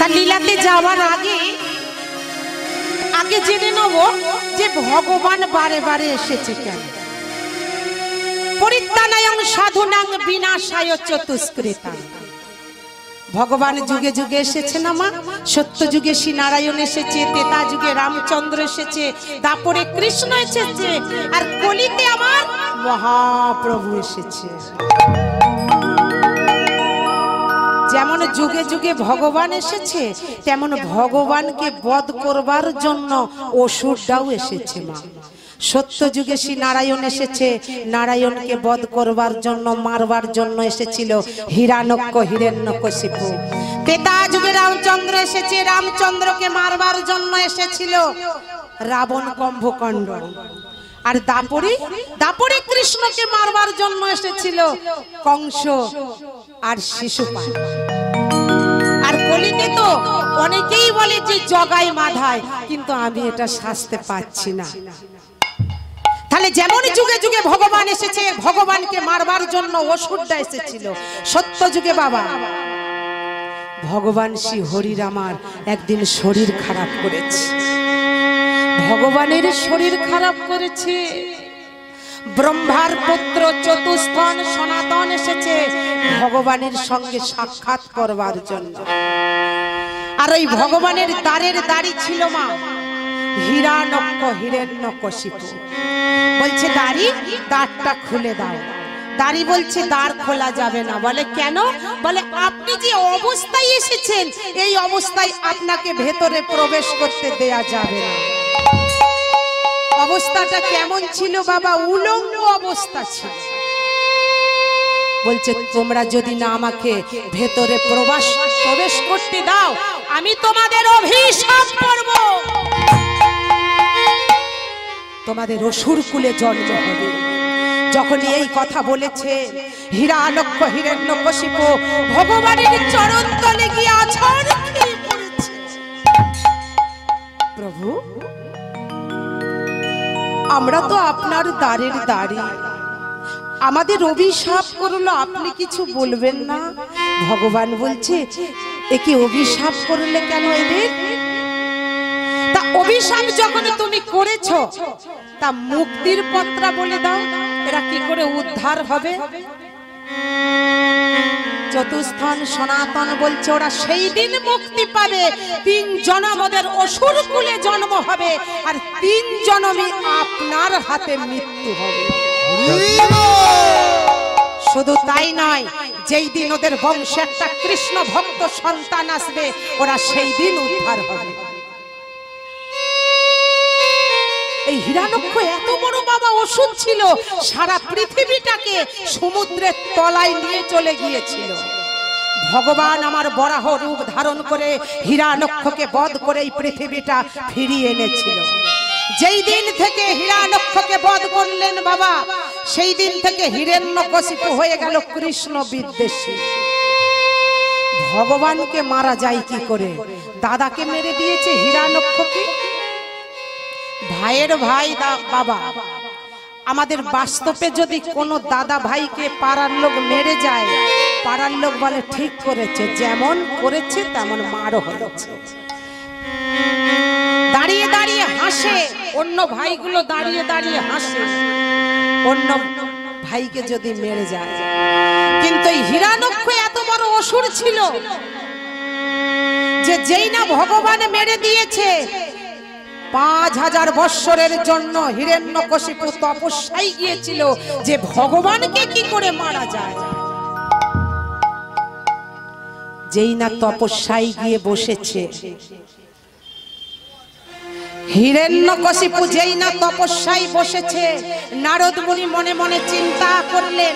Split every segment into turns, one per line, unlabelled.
তার লীলাতে যাওয়ার আগে জেনে নেব যে ভগবান বারে বারে এসেছে কেন। পরিত্রাণায়ং সাধুনাং বিনাশায় চতুষ্কৃতাং। ভগবান যুগে যুগে এসেছে না মা। সত্য যুগে শ্রী নারায়ণ এসেছে, ত্রেতা যুগে রামচন্দ্র এসেছে, দাপরে কৃষ্ণ এসেছে, আর কলিতে আমার মহাপ্রভু এসেছে। যেমন যুগে যুগে ভগবান এসেছে, তেমন ভগবানকে বধ করবার জন্য অসুরটাও এসেছে মা। সত্য যুগে শ্রী নারায়ণ এসেছে, নারায়ণকে বধ করবার জন্য, মারবার জন্য এসেছিল হিরণ্যক হিরণ্যকশিপু। ত্রেতা যুগে রামচন্দ্র এসেছে, রামচন্দ্রকে মারবার জন্য এসেছিল রাবণ কুম্ভকর্ণ। আর দাপরে কৃষ্ণকে মারবার জন্য এসেছিল কংস আর শিশুপাল। আর কলিতে তো অনেকেই বলে যে জগাই মাধায়, কিন্তু আমি এটা শাস্তে পাচ্ছি না। তাহলে যেমন যুগে যুগে ভগবান এসেছে, ভগবানকে মারবার জন্য অসুরটা এসেছিল। সত্য যুগে বাবা ভগবান শ্রী হরির আমার একদিন শরীর খারাপ করেছে, ভগবানের শরীর খারাপ করেছে। ব্রহ্মার পুত্র চতুষ্পন সনাতন এসেছে ভগবানের সঙ্গে সাক্ষাৎ করবার জন্য। আর ওই ভগবানের দ্বারের দাড়ি ছিল মা হিরণ্যক হিরণ্যকশিপু। বলছে দ্বারটা খুলে দাও। দাড়ি বলছে দ্বার খোলা যাবে না। বলে কেন? বলে আপনি যে অবস্থায় এসেছেন, এই অবস্থায় আপনাকে ভেতরে প্রবেশ করতে দেয়া যাবে না। অবস্থাটা কেমন ছিল বাবা? উলঙ্গ অবস্থা ছিল। বলছে তোমরা যদি না আমাকে ভেতরে প্রবেশ করতে দাও, আমি তোমাদের অভিশাপ করব, তোমাদের অসুর কুলে জন্ম হবে। যখন এই কথা বলেছে, হিরণ্যক হিরণ্যকশিপু ভগবানের চরণ তলে গিয়ে আছাড় খেয়ে পড়েছে। প্রভু, আমরা তো আপনার দ্বারের দাঁড়ি, আমাদের অভিশাপ করলো, আপনি কিছু বলবেন না? ভগবান বলছে একে অভিশাপ করলে কেন এদের? তা অভিশাপ যখন তুমি করেছো, তা মুক্তির পত্রা বলে দাও, এরা কি করে উদ্ধার হবে? চতুষ্পন সনাতন বলছে ওরা সেই দিন মুক্তি পাবে, 3 জনম ওদের অসুর কুলে জন্ম হবে, আর 3 জনমে আপনার হাতে মৃত্যু হবে। শুধু তাই নয়, যেই দিন ওদের বংশে একটা কৃষ্ণ ভক্ত সন্তান আসবে, ওরা সেই দিন উদ্ধার হবে। এই হিরণ্যক এত বড় বাবা অসুর ছিল, সারা পৃথিবীটাকে সমুদ্রের তলায় নিয়ে চলে গিয়েছিল। ভগবান আমার বরাহ রূপ ধারণ করে হিরণ্যককে বধ করে এই পৃথিবীটা ফিরিয়ে এনেছিল। যেই দিন থেকে হিরণ্যককে বধ করলেন বাবা, সেই দিন থেকে হিরণ্যকশিপু হয়ে গেল কৃষ্ণ বিদ্বেষী। ভগবানকে মারা যায় কি করে? দাদাকে মেরে দিয়েছে হিরণ্যককে। ভাইয়ের ভাই বাবা, আমাদের বাস্তবে যদি কোনো দাদা ভাইকে পাড়ার লোক মেরে যায়, পাড়ার লোক বলে ঠিক করেছে, যেমন করেছে তেমন মারও হয়েছে। দাঁড়িয়ে দাঁড়িয়ে হাসে, অন্য ভাইগুলো দাঁড়িয়ে দাঁড়িয়ে হাসে অন্য ভাইকে যদি মেরে যায়। কিন্তু এই হিরণ্যক এত বড় অসুর ছিল যে যেই না ভগবান মেরে দিয়েছে, 5000 বৎসরের জন্য হিরণ্যকশিপু তপস্যায় গিয়েছিল যে ভগবানকে কি করে মারা যায়। যেই না তপস্যায় গিয়ে বসেছে, হিরণ্যকশিপু যেই না তপস্যায় বসেছে, নারদ মুনি মনে মনে চিন্তা করলেন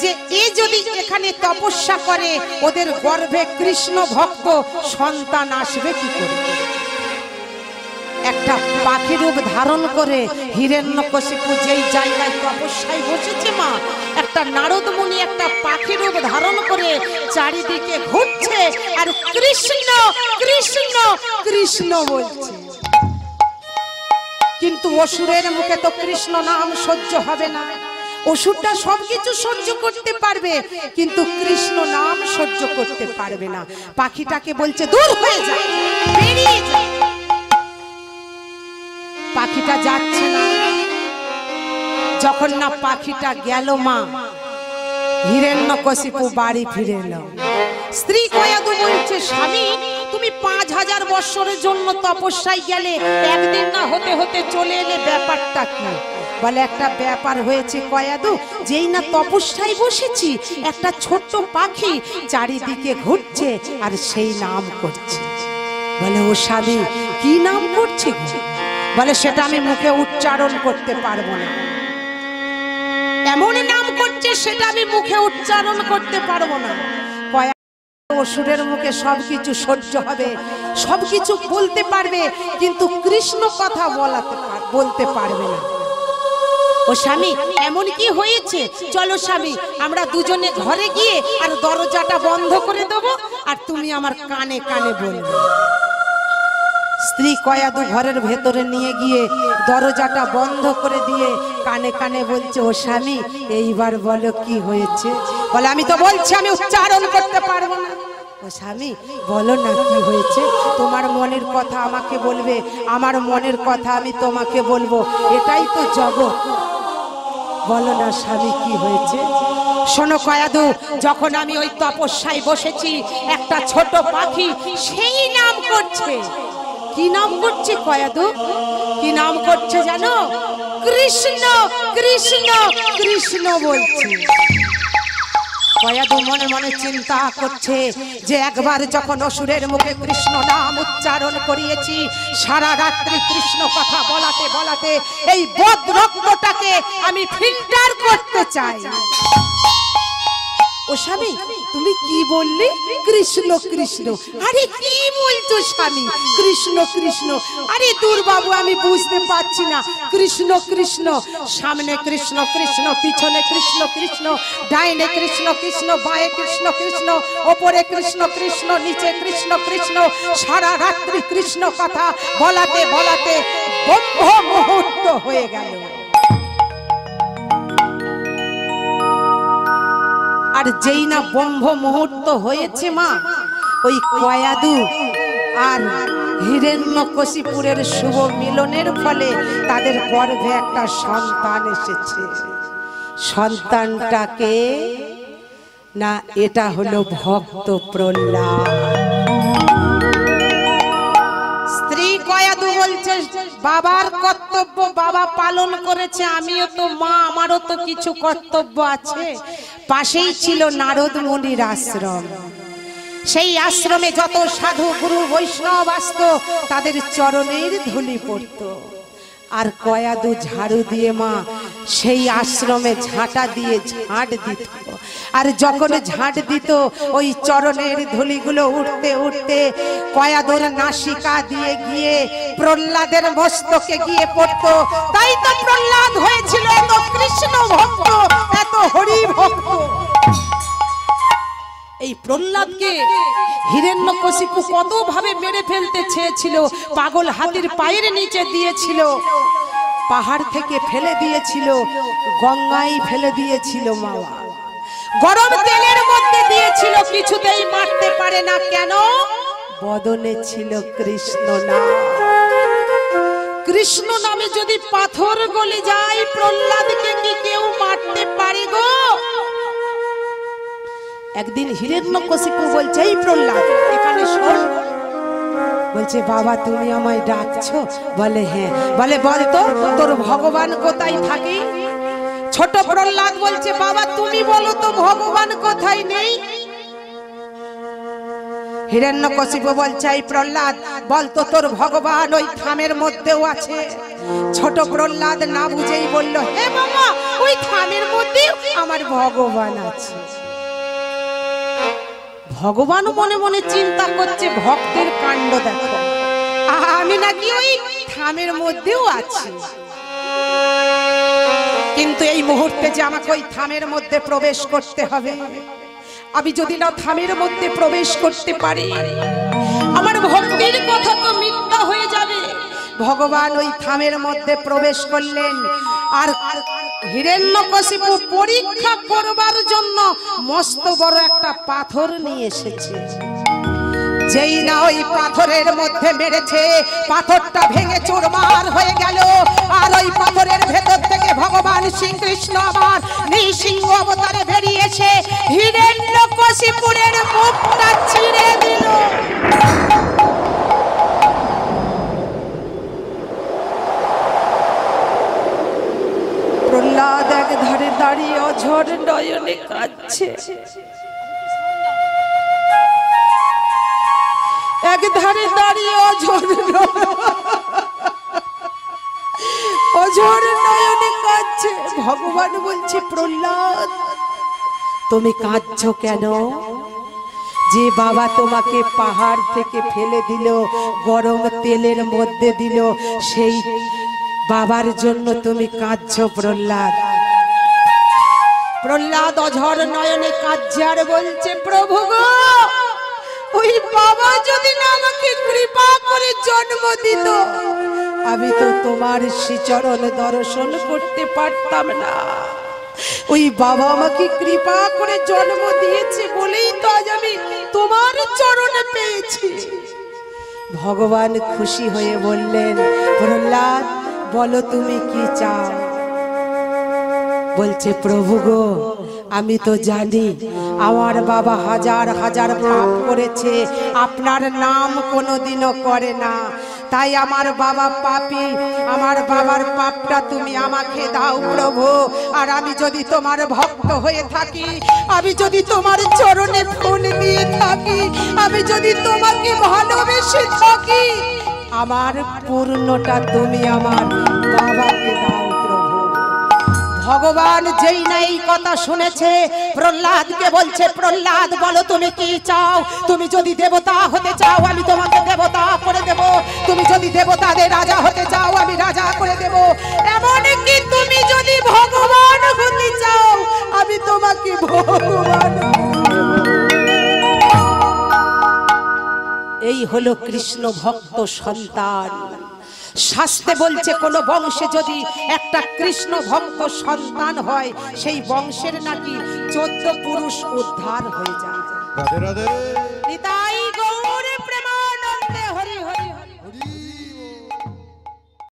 যে এ যদি এখানে তপস্যা করে, ওদের গর্ভে কৃষ্ণ ভক্ত সন্তান আসবে কি করে। একটা পাখি রূপ ধারণ করে হিরণ্যকশিপু যেই জায়গায় তপস্যায় বসেছে মা, একটা নারদ মুনি একটা পাখি রূপ ধারণ করে চারিদিকে ঘুরছে আর কৃষ্ণ কৃষ্ণ কৃষ্ণ বলছে। কিন্তু অসুরের মুখে তো কৃষ্ণ নাম সহ্য হবে না। অসুরটা সবকিছু সহ্য করতে পারবে, কিন্তু কৃষ্ণ নাম সহ্য করতে পারবে না। পাখিটাকে বলছে দূর হয়ে যা, বেরিয়ে যা। পাখিটা যাচ্ছে না। যখন না পাখিটা গেল মা, হিরণ্যকশিপু বাড়ি ফিরে এলো। স্ত্রী কয়াদু বলছে, স্বামী তুমি 5000 বছরের জন্য তপস্যায় গেলে, একদিন না হতে হতে চলে এলে, ব্যাপারটা কি? বলে একটা ব্যাপার হয়েছে কয়াদু, যেই না তপস্যায় বসেছি, একটা ছোট্ট পাখি চারিদিকে ঘুরছে আর সেই নাম করছে। বলে ও স্বামী কি নাম করছে? বলে সেটা আমি মুখে উচ্চারণ করতে পারবো না। এমন নাম করছে সেটা আমি মুখে উচ্চারণ করতে পারবো না। অসুরের মুখে সবকিছু সহ্য হবে, সবকিছু বলতে পারবে, কিন্তু কৃষ্ণ কথা বলতে পারবে না। ও স্বামী এমন কি হয়েছে? চলো স্বামী আমরা দুজনে ঘরে গিয়ে আর দরজাটা বন্ধ করে দেবো, আর তুমি আমার কানে কানে বলবে। স্ত্রী কয়াদু ঘরের ভেতরে নিয়ে গিয়ে দরজাটা বন্ধ করে দিয়ে কানে কানে বলছে, ও স্বামী এইবার বলো কি হয়েছে? বলে আমি তো বলছি আমি উচ্চারণ করতে পারবো না। ও স্বামী বলো না কি হয়েছে? তোমার মনের কথা আমাকে বলবে, আমার মনের কথা আমি তোমাকে বলবো, এটাই তো জগৎ। বলো না স্বামী কি হয়েছে? শোনো কয়াদু, যখন আমি ওই তপস্যায় বসেছি, একটা ছোট পাখি সেই নাম করছে। কি নাম করছে কয়াদু? কি নাম করছে জানো? কৃষ্ণ কৃষ্ণ কৃষ্ণ বলছে। কয়াদু মনে মনে চিন্তা করছে যে একবার যখন অসুরের মুখে কৃষ্ণ নাম উচ্চারণ করিয়েছি, সারা রাত্রি কৃষ্ণ কথা বলাতে বলাতে এই বদ রক্তটাকে আমি ফিল্টার করতে চাই। ও স্বামী তুমি কি বললি? কৃষ্ণ কৃষ্ণ? আরে কি বলছো স্বামী? কৃষ্ণ কৃষ্ণ? আরে দূর বাবু আমি বুঝতে পারছি না। কৃষ্ণ কৃষ্ণ, সামনে কৃষ্ণ কৃষ্ণ, পিছনে কৃষ্ণ কৃষ্ণ, ডাইনে কৃষ্ণ কৃষ্ণ, বাঁয়ে কৃষ্ণ কৃষ্ণ, ওপরে কৃষ্ণ কৃষ্ণ, নিচে কৃষ্ণ কৃষ্ণ, সারা রাত্রি কৃষ্ণ কথা বলাতে বলাতে ব্রহ্ম মুহূর্ত হয়ে গেল। আর যেই না ব্রহ্ম মুহূর্ত হয়েছে মা, ওই কয়াদু আর হিরণ্যকশিপুরের শুভ মিলনের ফলে তাদের গর্ভে একটা সন্তান এসেছে। সন্তানটাকে না, এটা হলো ভক্ত প্রহ্লাদ। স্ত্রী কয়াদু বলছে বাবার কর্তব্য বাবা পালন করেছে, আমিও তো মা, আমারও তো কিছু কর্তব্য আছে। পাশেই ছিল নারদ মুনির আশ্রম। সেই আশ্রমে যত সাধু গুরু বৈষ্ণব আসত, তাদের চরণের ধুলি পড়ত। আর কয়াদু ঝাড়ু দিয়ে মা সেই আশ্রমে ঝাঁটা দিয়ে ঝাঁট দিত। আর যখন ঝাঁট দিত ওই চরণের ধুলিগুলো উঠতে উঠতে কয়াদুর নাসিকা দিয়ে গিয়ে প্রহ্লাদের মস্তকে গিয়ে পড়তো। তাই তো প্রহ্লাদ হয়েছিল এত কৃষ্ণ ভক্ত, এত হরি ভক্ত। এই প্রহ্লাদকে হিরণ্যকশিপু কত ভাবে মেরে ফেলতে চেয়েছিল। পাগল হাতির পায়ের নিচে দিয়েছিল, পাহাড় থেকে ফেলে দিয়েছিল, গঙ্গায় ফেলে দিয়েছিল, মাওয়া গরম তেলের মধ্যে দিয়েছিল, কিছুতেই মারতে পারে না। কেন? বদনে ছিল কৃষ্ণ নাম। কৃষ্ণ নামে যদি পাথর গলে যায়, প্রহ্লাদকে কি কেউ মারতে পারে গো? একদিন হিরণ্যকশিপু বলছে, এই প্রহ্লাদ এখানে শোন। বলছে বাবা তুমি আমায় ডাকছো? বলে হ্যাঁ। বলে বলতো তোর ভগবান কোথায় থাকে? ছোট প্রহ্লাদ বলছে বাবা তুমি বলো তো ভগবান কোথায় নেই? হিরণ্যকশিপু বলছে এই প্রহ্লাদ বলতো তোর ভগবান ওই থামের মধ্যেও আছে? ছোট প্রহ্লাদ না বুঝেই বলল, হে বাবা ওই থামের মধ্যেও আমার ভগবান আছে। ভগবান মনে মনে চিন্তা করছে, ভক্তের কাণ্ড দেখো, আমি নাকি ওই থামের মধ্যেও আছি। কিন্তু এই মুহূর্তে যে আমাকে ওই থামের মধ্যে প্রবেশ করতে হবে, আমি যদি না থামের মধ্যে প্রবেশ করতে পারি, আমার ভক্তির কথা তো মিথ্যা হয়ে যাবে। ভগবান ওই থামের মধ্যে প্রবেশ করলেন, আর হিরণ্যকশিপু পরীক্ষা করবার জন্য মস্ত বড় একটা পাথর নিয়ে এসেছে। যেই না ওই পাথরের মধ্যে মেরেছে, পাথরটা ভেঙে চুরমার হয়ে গেল। আর ওই পাথরের ভেতর থেকে ভগবান শ্রীকৃষ্ণ আবার নৃসিংহ অবতারে বেরিয়ে এসে হিরণ্যকশিপুরের মুখটা ছিঁড়ে দিল। প্রহ্লাদ এক ধারে দাঁড়িয়ে অঝর নয়নে কাঁদছে, এক ধারে দাঁড়িয়ে অঝর নয়নে কাঁদছে। ভগবান বলছে, প্রহ্লাদ তুমি কাঁদছো কেন? যে বাবা তোমাকে পাহাড় থেকে ফেলে দিল, গরম তেলের মধ্যে দিল, সেই বাবার জন্য তুমি কাঁদছো প্রহ্লাদ। প্রহ্লাদ অঝর নয়নে কাঁদছে আর বলছে, প্রভু গো, ওই বাবা যদি না আমাকে কৃপা করে জন্ম দিত, আমি তো তোমার শ্রীচরণ দর্শন করতে পারতাম না। ওই বাবা আমাকে কৃপা করে জন্ম দিয়েছে বলেই তো আজ আমি তোমার চরণে পেয়েছি। ভগবান খুশি হয়ে বললেন, প্রহ্লাদ বলো তুমি কি চাও? বলছে, প্রভু গো, আমি তো জানি আমার বাবা হাজার হাজার পাপ করেছে, আপনার নাম কোনোদিনও করে না, তাই আমার বাবা পাপী। আমার বাবার পাপটা তুমি আমাকে দাও প্রভু। আর আমি যদি তোমার ভক্ত হয়ে থাকি, আমি যদি তোমার চরণে ফুল দিয়ে থাকি, আমি যদি তোমাকে ভালোবেসে থাকি, আমার পূর্ণটা তুমি আমার বাবাকে দাও প্রভু। ভগবান যেই না এই কথা শুনেছে, প্রহ্লাদকে বলছে, প্রহ্লাদ বলো তুমি কি চাও? তুমি যদি দেবতা হতে চাও, আমি তোমাকে দেবতা করে দেব। তুমি যদি দেবতাদের রাজা হতে চাও, আমি রাজা করে দেব। এমনকি তুমি যদি ভগবান হতে চাও, আমি তোমাকে ভগবান। এই হলো কৃষ্ণ ভক্ত সন্তান। শাস্ত্রে বলছে, কোন বংশে যদি একটা কৃষ্ণ ভক্ত সন্তান হয়, সেই বংশের নাকি 14 পুরুষ উদ্ধার হয়ে যায়। রাধে রাধে। নিতাই